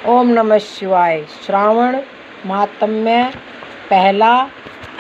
ओम नमः शिवाय। श्रावण महात्म्य पहला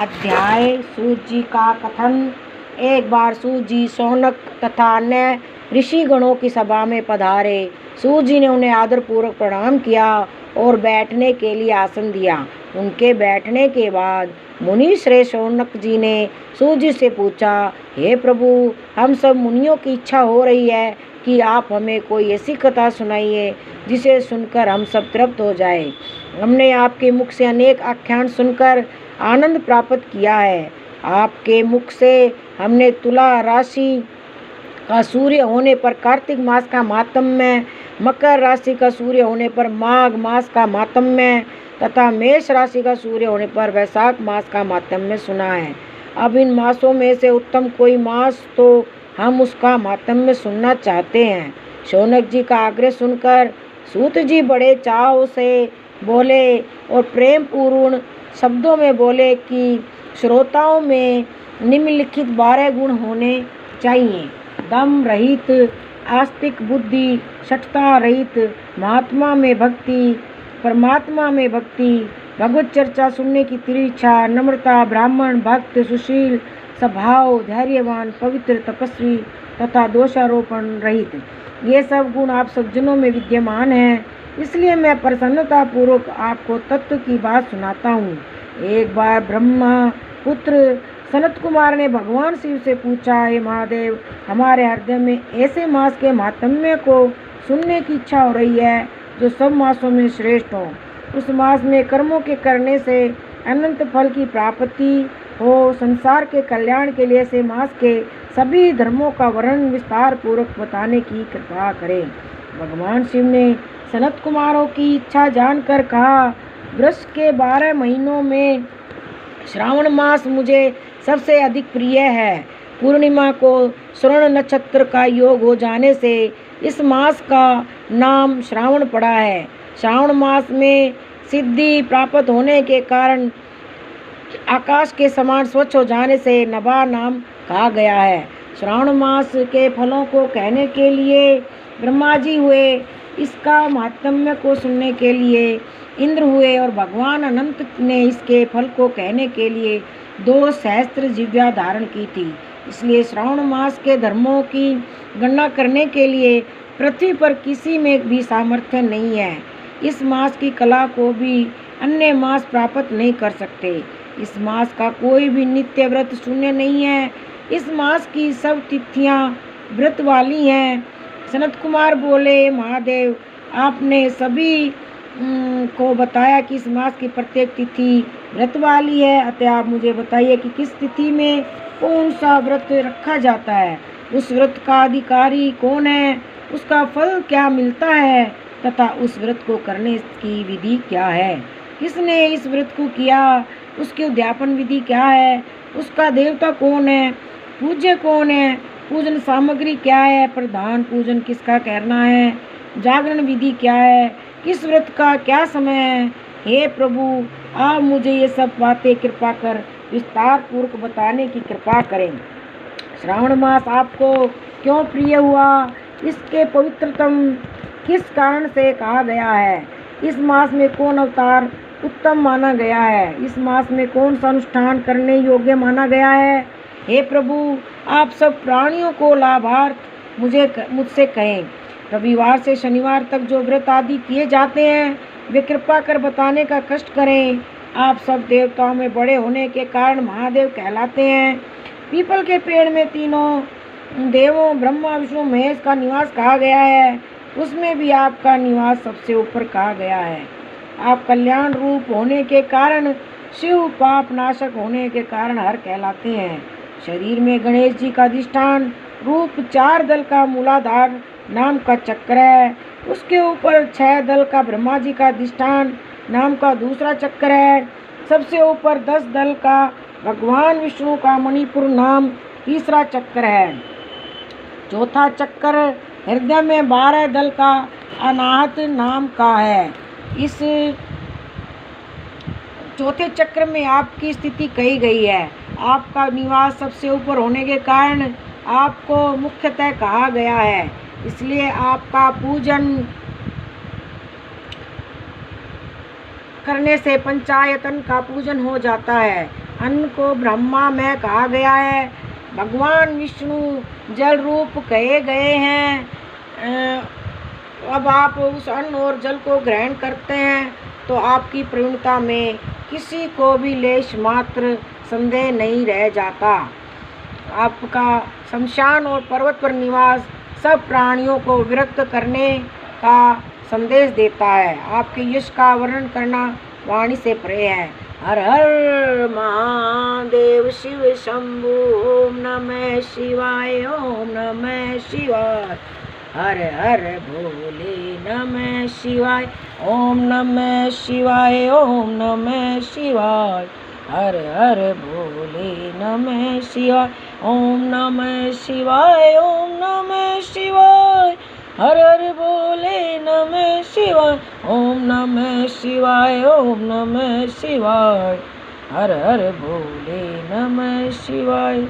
अध्याय। सूत जी का कथन। एक बार सूत जी शौनक तथा अन्य ऋषि गणों की सभा में पधारे। सूत जी ने उन्हें आदरपूर्वक प्रणाम किया और बैठने के लिए आसन दिया। उनके बैठने के बाद मुनि श्रेष्ठ शौनक जी ने सूत जी से पूछा, हे प्रभु, हम सब मुनियों की इच्छा हो रही है कि आप हमें कोई ऐसी कथा सुनाइए जिसे सुनकर हम सब तृप्त हो जाए। हमने आपके मुख से अनेक आख्यान सुनकर आनंद प्राप्त किया है। आपके मुख से हमने तुला राशि का सूर्य होने पर कार्तिक मास का मातम्य, मकर राशि का सूर्य होने पर माघ मास का मातम्य तथा मेष राशि का सूर्य होने पर वैशाख मास का मातम्य सुना है। अब इन मासों में से उत्तम कोई मास तो हम उसका मातम्य सुनना चाहते हैं। शौनक जी का आग्रह सुनकर सूत जी बड़े चाव से बोले और प्रेम पूर्ण शब्दों में बोले कि श्रोताओं में निम्नलिखित 12 गुण होने चाहिए। दम रहित, आस्तिक बुद्धि, शठता रहित, महात्मा में भक्ति, परमात्मा में भक्ति, भगवत चर्चा सुनने की तीव्र इच्छा, नम्रता, ब्राह्मण, भक्त, सुशील स्वभाव, धैर्यवान, पवित्र, तपस्वी तथा दोषारोपण रहित। ये सब गुण आप सज्जनों में विद्यमान हैं, इसलिए मैं प्रसन्नता पूर्वक आपको तत्व की बात सुनाता हूँ। एक बार ब्रह्मा पुत्र सनत कुमार ने भगवान शिव से पूछा, हे महादेव, हमारे हृदय में ऐसे मास के महात्म्य को सुनने की इच्छा हो रही है जो सब मासों में श्रेष्ठ हो। उस मास में कर्मों के करने से अनंत फल की प्राप्ति हो। संसार के कल्याण के लिए से मास के सभी धर्मों का वर्णन विस्तार पूर्वक बताने की कृपा करें। भगवान शिव ने सनत कुमारों की इच्छा जानकर कहा, वर्ष के 12 महीनों में श्रावण मास मुझे सबसे अधिक प्रिय है। पूर्णिमा को स्वर्ण नक्षत्र का योग हो जाने से इस मास का नाम श्रावण पड़ा है। श्रावण मास में सिद्धि प्राप्त होने के कारण आकाश के समान स्वच्छ हो जाने से नभा नाम कहा गया है। श्रावण मास के फलों को कहने के लिए ब्रह्मा जी हुए, इसका महात्म्य को सुनने के लिए इंद्र हुए और भगवान अनंत ने इसके फल को कहने के लिए 2 सहस्त्र जिह्वा धारण की थी। इसलिए श्रावण मास के धर्मों की गणना करने के लिए पृथ्वी पर किसी में भी सामर्थ्य नहीं है। इस मास की कला को भी अन्य मास प्राप्त नहीं कर सकते। इस मास का कोई भी नित्य व्रत शून्य नहीं है। इस मास की सब तिथियां व्रत वाली हैं। सनत कुमार बोले, महादेव, आपने सभी को बताया कि इस मास की प्रत्येक तिथि व्रत वाली है, अतः आप मुझे बताइए कि किस तिथि में कौन सा व्रत रखा जाता है, उस व्रत का अधिकारी कौन है, उसका फल क्या मिलता है तथा उस व्रत को करने की विधि क्या है, किसने इस व्रत को किया, उसकी उद्यापन विधि क्या है, उसका देवता कौन है, पूज्य कौन है, पूजन सामग्री क्या है, प्रधान पूजन किसका करना है, जागरण विधि क्या है, किस व्रत का क्या समय है। हे प्रभु, आप मुझे ये सब बातें कृपा कर विस्तार पूर्वक बताने की कृपा करें। श्रावण मास आपको क्यों प्रिय हुआ, इसके पवित्रतम किस कारण से कहा गया है, इस मास में कौन अवतार उत्तम माना गया है, इस मास में कौन सा अनुष्ठान करने योग्य माना गया है। हे प्रभु, आप सब प्राणियों को लाभार्थ मुझसे कहें। रविवार से शनिवार तक जो व्रत आदि किए जाते हैं वे कृपा कर बताने का कष्ट करें। आप सब देवताओं में बड़े होने के कारण महादेव कहलाते हैं। पीपल के पेड़ में तीनों देवों ब्रह्मा विष्णु महेश का निवास कहा गया है, उसमें भी आपका निवास सबसे ऊपर कहा गया है। आप कल्याण रूप होने के कारण शिव, पाप नाशक होने के कारण हर कहलाते हैं। शरीर में गणेश जी का अधिष्ठान रूप 4 दल का मूलाधार नाम का चक्र है, उसके ऊपर 6 दल का ब्रह्मा जी का अधिष्ठान नाम का दूसरा चक्र है, सबसे ऊपर 10 दल का भगवान विष्णु का मणिपुर नाम तीसरा चक्र है, चौथा चक्र हृदय में 12 दल का अनाहत नाम का है। इस चौथे चक्र में आपकी स्थिति कही गई है। आपका निवास सबसे ऊपर होने के कारण आपको मुख्यतः कहा गया है, इसलिए आपका पूजन करने से पंचायतन का पूजन हो जाता है। अन्न को ब्रह्मा में कहा गया है। भगवान विष्णु जल रूप कहे गए हैं। अब आप उस अन्न और जल को ग्रहण करते हैं तो आपकी प्रवीणता में किसी को भी लेश मात्र संदेह नहीं रह जाता। आपका शमशान और पर्वत पर निवास सब प्राणियों को विरक्त करने का संदेश देता है। आपके यश का वर्णन करना वाणी से परे है। हर हर महादेव शिव शंभु ओम नमः शिवाय ओम नमः शिवाय। हर हर भोले नमः शिवाय ओम नमः शिवाय ओम नमः शिवाय। हर हर भोले नमः शिवाय ओम नमः शिवाय ओम नमः शिवाय। हर हर भोले नमः शिवाय ओम नमः शिवाय ओम नमः शिवाय। हर हर भोले नमः शिवाय।